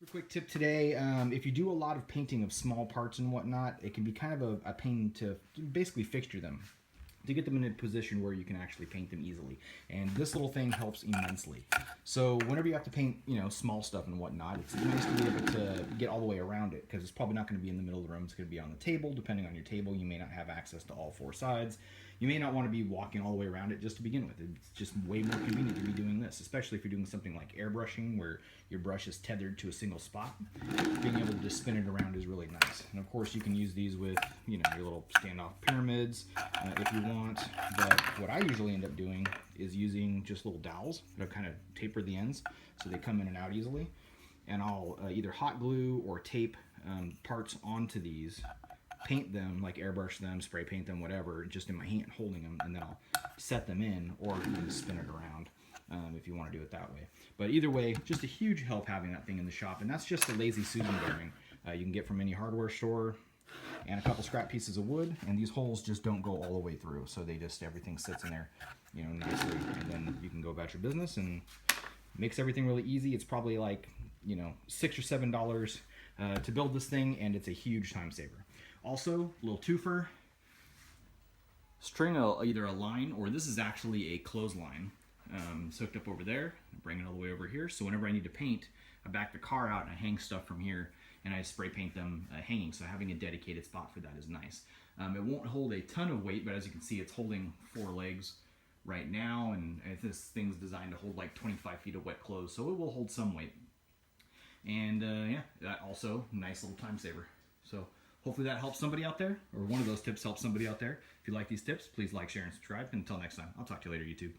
Super quick tip today, if you do a lot of painting of small parts and whatnot, it can be kind of a pain to basically fixture them, to get them in a position where you can actually paint them easily. And this little thing helps immensely. So whenever you have to paint, small stuff and whatnot, it's nice to be able to get all the way around it, because it's probably not going to be in the middle of the room. It's going to be on the table. Depending on your table, you may not have access to all four sides. You may not want to be walking all the way around it just to begin with. It's just way more convenient to be doing this, especially if you're doing something like airbrushing where your brush is tethered to a single spot. Being able to just spin it around is really nice. And of course you can use these with your little standoff pyramids if you want, but what I usually end up doing is using just little dowels that kind of taper the ends so they come in and out easily. And I'll either hot glue or tape parts onto these, paint them, like airbrush them, spray paint them, whatever, just in my hand holding them, and then I'll set them in, or you can spin it around if you want to do it that way. But either way, just a huge help having that thing in the shop, and that's just a lazy Susan bearing you can get from any hardware store, and a couple scrap pieces of wood, and these holes just don't go all the way through, so they just, everything sits in there nicely, and then you can go about your business, and makes everything really easy. It's probably like $6 or $7 to build this thing, and it's a huge time saver. Also, a little twofer, string either a line, or this is actually a clothesline. It's hooked up over there, bring it all the way over here, so whenever I need to paint, I back the car out and I hang stuff from here, and I spray paint them hanging, so having a dedicated spot for that is nice. It won't hold a ton of weight, but as you can see, it's holding 4 legs right now, and this thing's designed to hold like 25 feet of wet clothes, so it will hold some weight. And yeah, that also nice little time saver. So hopefully that helps somebody out there, or one of those tips helps somebody out there. If you like these tips, please like, share, and subscribe. And until next time, I'll talk to you later, YouTube.